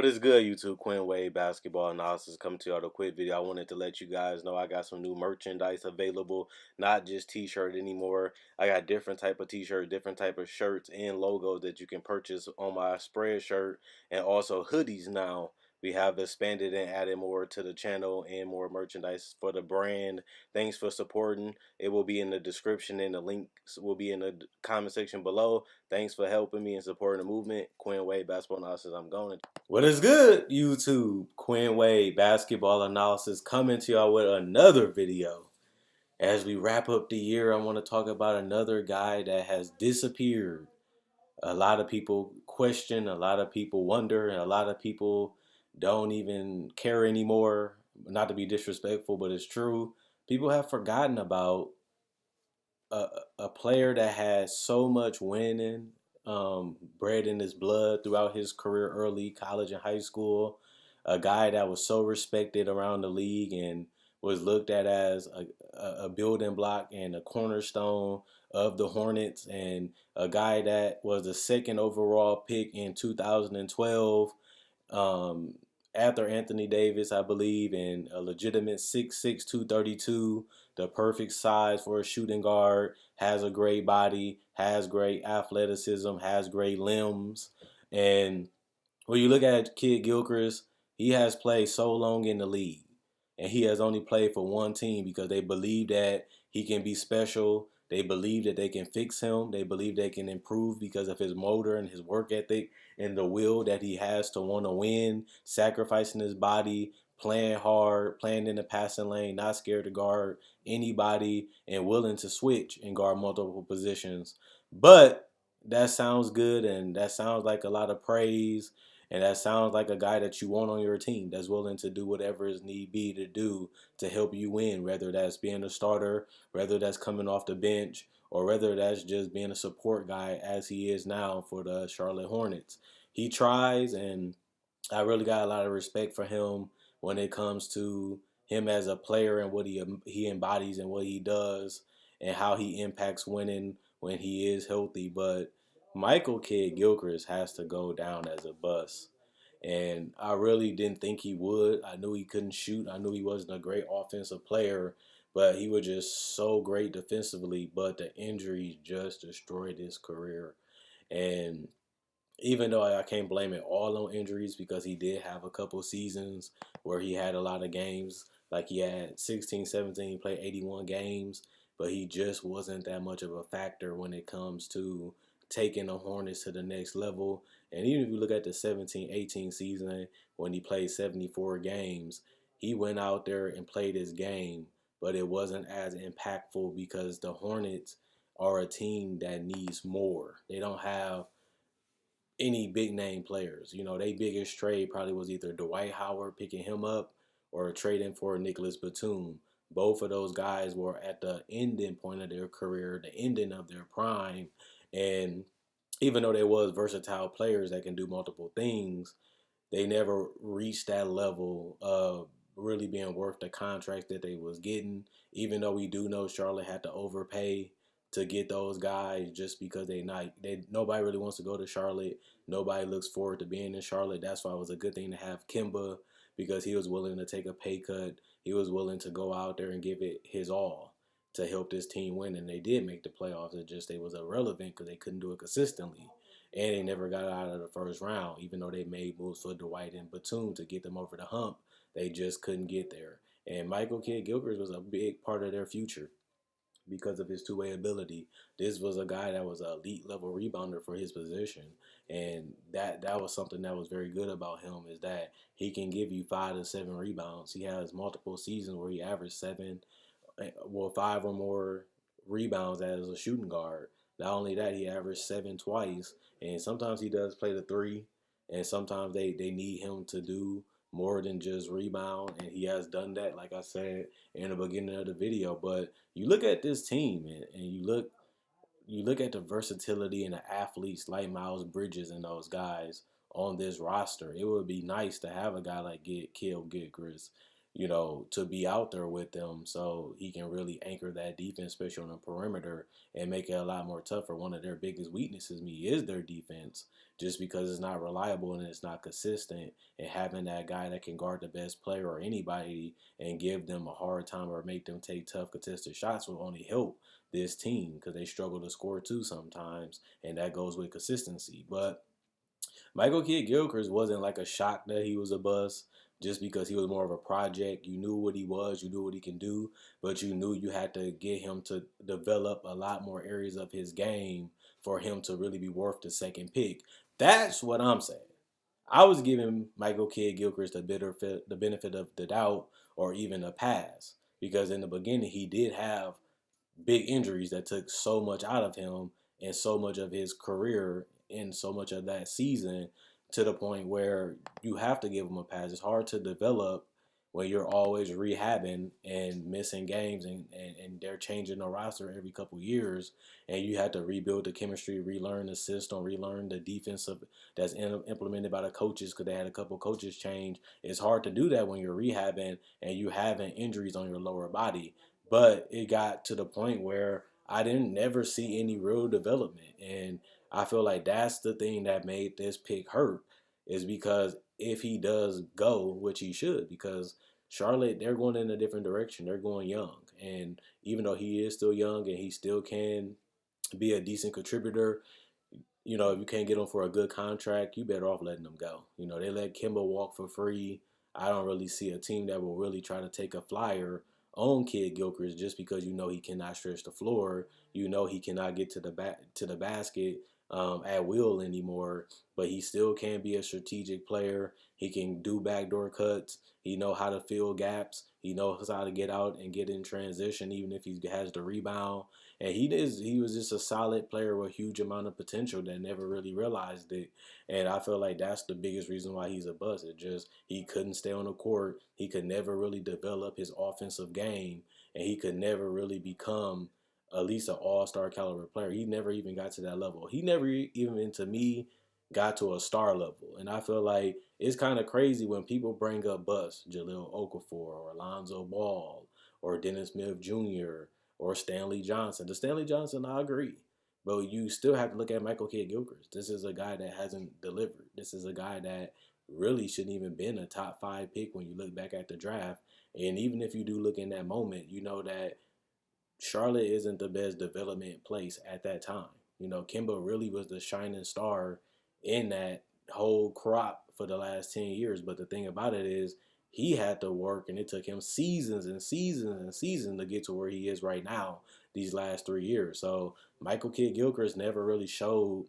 is good, YouTube? Quinn Wade Basketball Analysis coming to y'all with a quick video. I wanted to let you guys know I got some new merchandise available, not just t-shirt anymore. I got different type of t-shirt, different type of shirts and logos that you can purchase on my Spreadshirt, and also hoodies now. We have expanded and added more to the channel and more merchandise for the brand. Thanks for supporting. It will be in the description and the links will be in the comment section below. Thanks for helping me and supporting the movement. Quinn Wade Basketball Analysis. I'm going. What is good, YouTube? Quinn Wade Basketball Analysis coming to y'all with another video. As we wrap up the year, I want to talk about another guy that has disappeared. A lot of people question, a lot of people wonder, and a lot of people don't even care anymore. Not to be disrespectful, but it's true. People have forgotten about a, a player that had so much winning bred in his blood throughout his career, early college and high school. A guy that was so respected around the league and was looked at as a building block and a cornerstone of the Hornets, and a guy that was the second overall pick in 2012 um, after Anthony Davis, I believe, and a legitimate 6'6", 232, the perfect size for a shooting guard, has a great body, has great athleticism, has great limbs. And when you look at Kid Gilchrist, he has played so long in the league, and he has only played for one team because they believe that he can be special. They believe that they can fix him. They believe they can improve because of his motor and his work ethic and the will that he has to want to win, sacrificing his body, playing hard, playing in the passing lane, not scared to guard anybody, and willing to switch and guard multiple positions. But that sounds good, and that sounds like a lot of praise, and that sounds like a guy that you want on your team that's willing to do whatever is need be to do to help you win, whether that's being a starter, whether that's coming off the bench, or whether that's just being a support guy as he is now for the Charlotte Hornets. He tries, and I really got a lot of respect for him when it comes to him as a player and what he embodies and what he does and how he impacts winning when he is healthy. But Michael Kidd Gilchrist has to go down as a bust. And I really didn't think he would. I knew he couldn't shoot. I knew he wasn't a great offensive player, but he was just so great defensively. But the injuries just destroyed his career. And even though I can't blame it all on injuries, because he did have a couple seasons where he had a lot of games, like he had 16, 17, played 81 games, but he just wasn't that much of a factor when it comes to taking the Hornets to the next level. And even if you look at the 17, 18 season when he played 74 games, he went out there and played his game, but it wasn't as impactful because the Hornets are a team that needs more. They don't have any big name players. You know, their biggest trade probably was either Dwight Howard picking him up or trading for Nicholas Batum. Both of those guys were at the ending point of their career, the ending of their prime. And even though they was versatile players that can do multiple things, they never reached that level of really being worth the contracts that they was getting. Even though we do know Charlotte had to overpay to get those guys just because nobody really wants to go to Charlotte. Nobody looks forward to being in Charlotte. That's why it was a good thing to have Kemba, because he was willing to take a pay cut. He was willing to go out there and give it his all to help this team win, and they did make the playoffs. It just they was irrelevant because they couldn't do it consistently, and they never got out of the first round. Even though they made moves for Dwight and Batum to get them over the hump, they just couldn't get there. And Michael Kidd Gilchrist was a big part of their future because of his two-way ability. This was a guy that was an elite level rebounder for his position, and that was something that was very good about him, is that he can give you 5 to 7 rebounds. He has multiple seasons where he averaged 7, well, 5 or more rebounds as a shooting guard. Not only that, he averaged 7 twice, and sometimes he does play the 3, and sometimes they need him to do more than just rebound, and he has done that, like I said in the beginning of the video. But you look at this team, and you look at the versatility and the athletes like Miles Bridges and those guys on this roster. It would be nice to have a guy like Kidd Gilchrist. to be out there with them so he can really anchor that defense, especially on the perimeter, and make it a lot more tougher. One of their biggest weaknesses, is their defense, just because it's not reliable and it's not consistent. And having that guy that can guard the best player or anybody and give them a hard time or make them take tough contested shots will only help this team because they struggle to score too sometimes, and that goes with consistency. But Michael Kidd Gilchrist wasn't like a shock that he was a bust just because he was more of a project. You knew what he was, you knew what he can do, but you knew you had to get him to develop a lot more areas of his game for him to really be worth the second pick. That's what I'm saying. I was giving Michael Kidd Gilchrist the benefit of the doubt or even a pass because in the beginning he did have big injuries that took so much out of him and so much of his career and so much of that season to the point where you have to give him a pass. It's hard to develop when you're always rehabbing and missing games and they're changing the roster every couple years and you have to rebuild the chemistry, relearn the system, relearn the defensive that's implemented by the coaches because they had a couple coaches change. It's hard to do that when you're rehabbing and you having injuries on your lower body. But it got to the point where I didn't never see any real development. And I feel like that's the thing that made this pick hurt is because if he does go, which he should, because Charlotte, they're going in a different direction. They're going young. And even though he is still young and he still can be a decent contributor, if you can't get him for a good contract, you better off letting him go. They let Kemba walk for free. I don't really see a team that will really try to take a flyer on Kidd Gilchrist just because he cannot stretch the floor. He cannot get to the basket at will anymore. But he still can be a strategic player. He can do backdoor cuts. He knows how to fill gaps. He knows how to get out and get in transition, even if he has the rebound. And he was just a solid player with a huge amount of potential that never really realized it. And I feel like that's the biggest reason why he's a bust. It just he couldn't stay on the court. He could never really develop his offensive game, and he could never really become at least an all-star caliber player. He never even got to that level. He never even to me got to a star level. And I feel like it's kind of crazy when people bring up busts, Jahlil Okafor or Alonzo Ball or Dennis Smith Jr. or Stanley Johnson. The Stanley Johnson, I agree. But you still have to look at Michael Kidd Gilchrist. This is a guy that hasn't delivered. This is a guy that really shouldn't even been a top 5 pick when you look back at the draft. And even if you do look in that moment, you know that Charlotte isn't the best development place at that time. Kemba really was the shining star in that whole crop for the last 10 years. But the thing about it is he had to work and it took him seasons and seasons and seasons to get to where he is right now these last 3 years. So Michael Kidd Gilchrist never really showed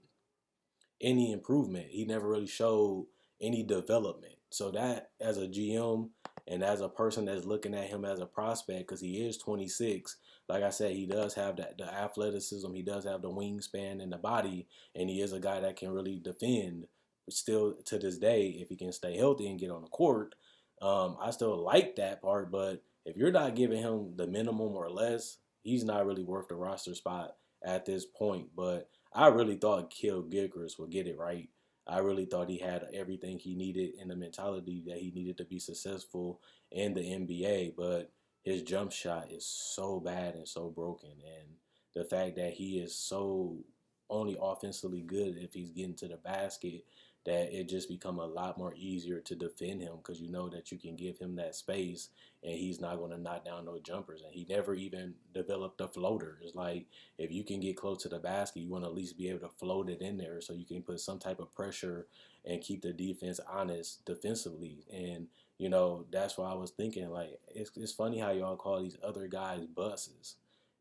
any improvement. He never really showed any development. So that as a GM and as a person that's looking at him as a prospect, because he is 26, like I said, he does have the athleticism, he does have the wingspan and the body, and he is a guy that can really defend. Still to this day, if he can stay healthy and get on the court, I still like that part. But if you're not giving him the minimum or less, he's not really worth the roster spot at this point. But I really thought Kidd Gilchrist would get it right. I really thought he had everything he needed and the mentality that he needed to be successful in the NBA, but his jump shot is so bad and so broken. And the fact that he is so only offensively good if he's getting to the basket, that it just become a lot more easier to defend him because you know that you can give him that space and he's not going to knock down no jumpers. And he never even developed a floater. It's like if you can get close to the basket, you want to at least be able to float it in there so you can put some type of pressure and keep the defense honest defensively. And that's why I was thinking, like, it's funny how y'all call these other guys buses,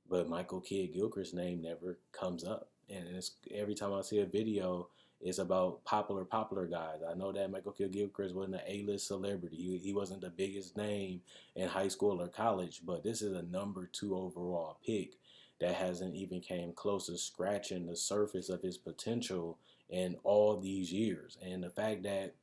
but Michael Kidd Gilchrist's name never comes up. And it's every time I see a video, it's about popular guys. I know that Michael Kidd Gilchrist wasn't an A-list celebrity. He wasn't the biggest name in high school or college, but this is a number 2 overall pick that hasn't even came close to scratching the surface of his potential in all these years. And the fact that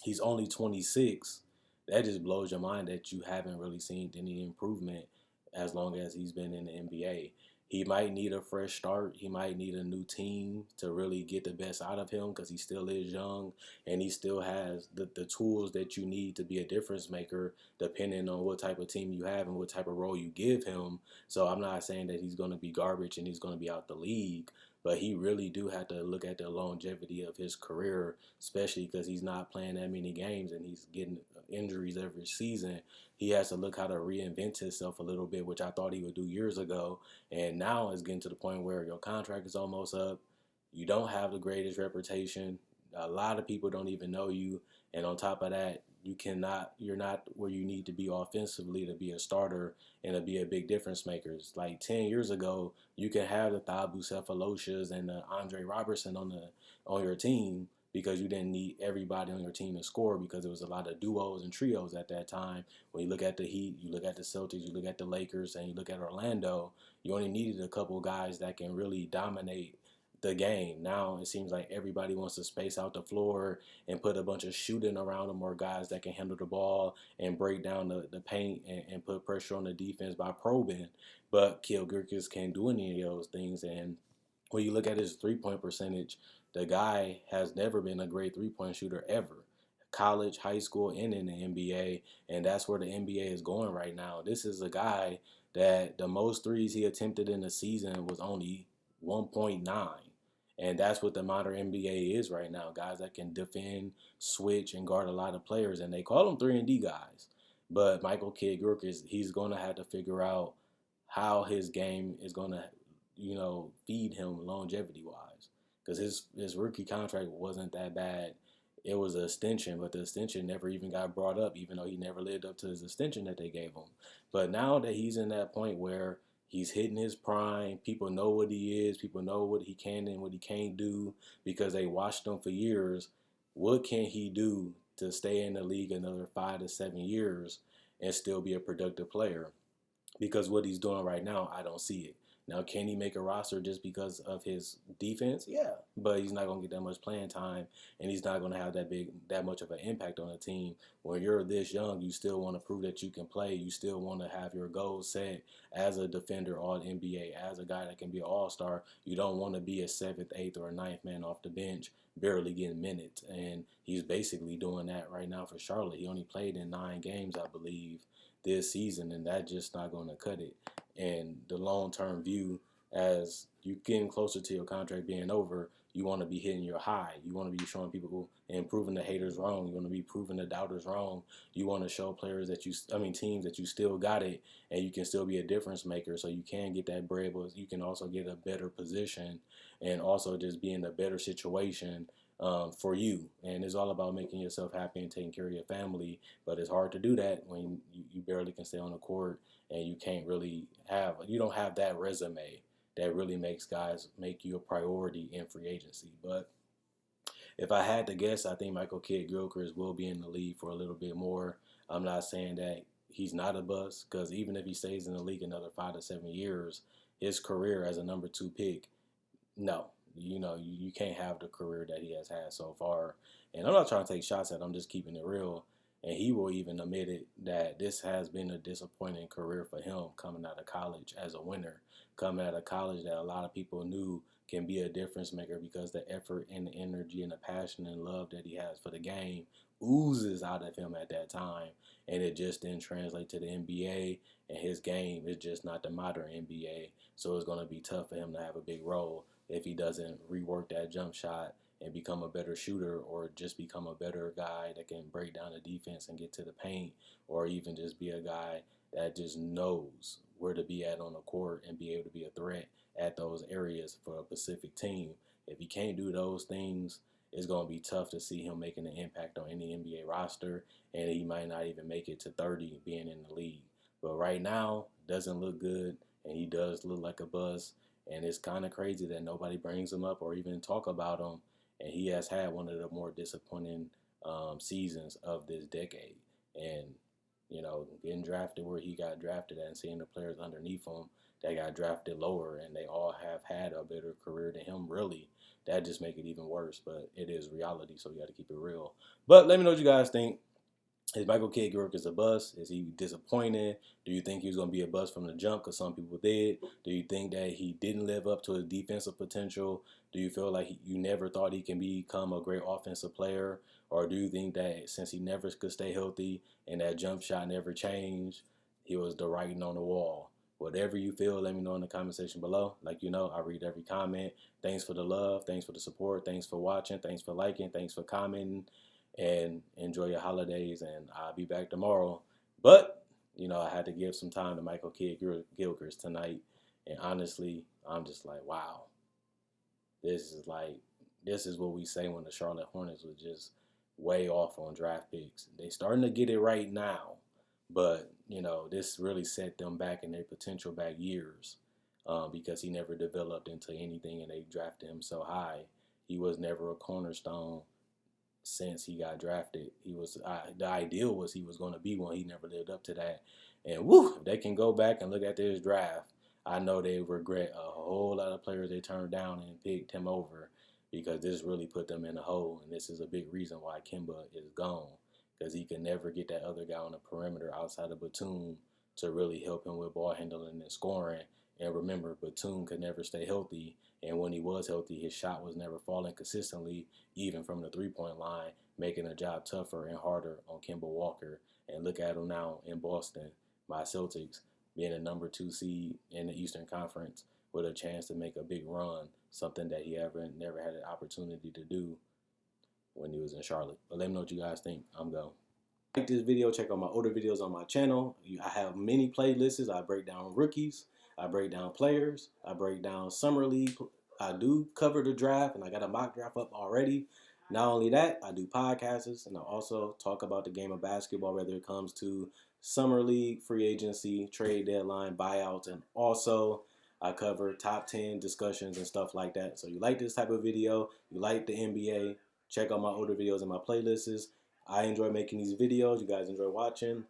he's only 26, that just blows your mind that you haven't really seen any improvement as long as he's been in the NBA. He might need a fresh start. He might need a new team to really get the best out of him because he still is young and he still has the tools that you need to be a difference maker depending on what type of team you have and what type of role you give him. So I'm not saying that he's going to be garbage and he's going to be out the league, but he really do have to look at the longevity of his career, especially because he's not playing that many games and he's getting injuries every season. He has to look how to reinvent himself a little bit, which I thought he would do years ago. And now it's getting to the point where your contract is almost up. You don't have the greatest reputation. A lot of people don't even know you. And on top of that, you're not where you need to be offensively to be a starter and to be a big difference maker. It's like 10 years ago, you can have the Thabo Cephaloshias and the Andre Robertson on your team because you didn't need everybody on your team to score because there was a lot of duos and trios at that time. When you look at the Heat, you look at the Celtics, you look at the Lakers, and you look at Orlando, you only needed a couple guys that can really dominate the game. Now it seems like everybody wants to space out the floor and put a bunch of shooting around them or guys that can handle the ball and break down the paint and put pressure on the defense by probing. But Kill Gilchrist can't do any of those things. And when you look at his 3-point percentage, the guy has never been a great 3-point shooter ever. College, high school, and in the NBA, and that's where the NBA is going right now. This is a guy that the most threes he attempted in the season was only 1.9. And that's what the modern NBA is right now. Guys that can defend, switch, and guard a lot of players. And they call them 3-and-D guys. But Michael Kidd-Gilchrist, he's going to have to figure out how his game is going to, feed him longevity-wise. Because his rookie contract wasn't that bad. It was an extension, but the extension never even got brought up, even though he never lived up to his extension that they gave him. But now that he's in that point where he's hitting his prime, people know what he is, people know what he can and what he can't do because they watched him for years. What can he do to stay in the league another 5 to 7 years and still be a productive player? Because what he's doing right now, I don't see it. Now, can he make a roster just because of his defense? Yeah, but he's not going to get that much playing time, and he's not going to have that much of an impact on the team. When you're this young, you still want to prove that you can play. You still want to have your goals set as a defender, all NBA, as a guy that can be an all-star. You don't want to be a seventh, eighth, or a ninth man off the bench, barely getting minutes, and he's basically doing that right now for Charlotte. He only played in 9 games, I believe, this season, and that's just not going to cut it. And the long-term view, as you getting closer to your contract being over, you want to be hitting your high. You want to be showing people and proving the haters wrong. You want to be proving the doubters wrong. You want to show teams that you still got it, and you can still be a difference maker. So you can get that bread, but you can also get a better position, and also just be in a better situation for you. And it's all about making yourself happy and taking care of your family. But it's hard to do that when you barely can stay on the court and you don't have that resume that really makes guys make you a priority in free agency. But if I had to guess, I think Michael Kidd-Gilchrist will be in the league for a little bit more. I'm not saying that he's not a bust, because even if he stays in the league another 5 to 7 years, his career as a number 2 pick, no, you can't have the career that he has had so far. And I'm not trying to take shots at him, I'm just keeping it real. And he will even admit it that this has been a disappointing career for him coming out of college as a winner. Coming out of college that a lot of people knew can be a difference maker because the effort and the energy and the passion and love that he has for the game oozes out of him at that time. And it just didn't translate to the NBA. And his game is just not the modern NBA. So it's going to be tough for him to have a big role if he doesn't rework that jump shot and become a better shooter, or just become a better guy that can break down the defense and get to the paint, or even just be a guy that just knows where to be at on the court and be able to be a threat at those areas for a Pacific team. If he can't do those things, it's going to be tough to see him making an impact on any NBA roster, and he might not even make it to 30 being in the league. But right now, doesn't look good, and he does look like a bust, and it's kind of crazy that nobody brings him up or even talk about him, and he has had one of the more disappointing seasons of this decade. And getting drafted where he got drafted at and seeing the players underneath him that got drafted lower and they all have had a better career than him, really, that just make it even worse. But it is reality, so you got to keep it real. But let me know what you guys think. Is Michael Kidd Gilchrist a bust? Is he disappointing? Do you think he was going to be a bust from the jump? Because some people did. Do you think that he didn't live up to his defensive potential? Do you feel like you never thought he can become a great offensive player? Or do you think that since he never could stay healthy and that jump shot never changed, he was the writing on the wall? Whatever you feel, let me know in the comment section below. Like you know, I read every comment. Thanks for the love. Thanks for the support. Thanks for watching. Thanks for liking. Thanks for commenting, and enjoy your holidays. And I'll be back tomorrow. But you know, I had to give some time to Michael Kidd Gilchrist tonight, and honestly, I'm just like, wow, this is like this is what we say when the Charlotte Hornets was just way off on draft picks. They starting to get it right now, but you know, this really set them back in their potential back years, because he never developed into anything, and they drafted him so high. He was never a cornerstone since he got drafted. He was the ideal was he was going to be one. He never lived up to that. And woo, if they can go back and look at this draft, I know they regret a whole lot of players they turned down and picked him over, because this really put them in a hole. And this is a big reason why Kemba is gone, because he can never get that other guy on the perimeter outside of Batum to really help him with ball handling and scoring. And remember, Batum could never stay healthy. And when he was healthy, his shot was never falling consistently, even from the three-point line, making the job tougher and harder on Kemba Walker. And look at him now in Boston, my Celtics, being a number 2 seed in the Eastern Conference with a chance to make a big run, something that he never had an opportunity to do when he was in Charlotte. But let me know what you guys think. I'm going. Like this video, check out my older videos on my channel. I have many playlists. I break down rookies, I break down players, I break down summer league. I do cover the draft, and I got a mock draft up already. Not only that, I do podcasts, and I also talk about the game of basketball, whether it comes to summer league, free agency, trade deadline, buyouts, and also I cover top 10 discussions and stuff like that. So you like this type of video, you like the NBA, check out my older videos and my playlists. I enjoy making these videos. You guys enjoy watching.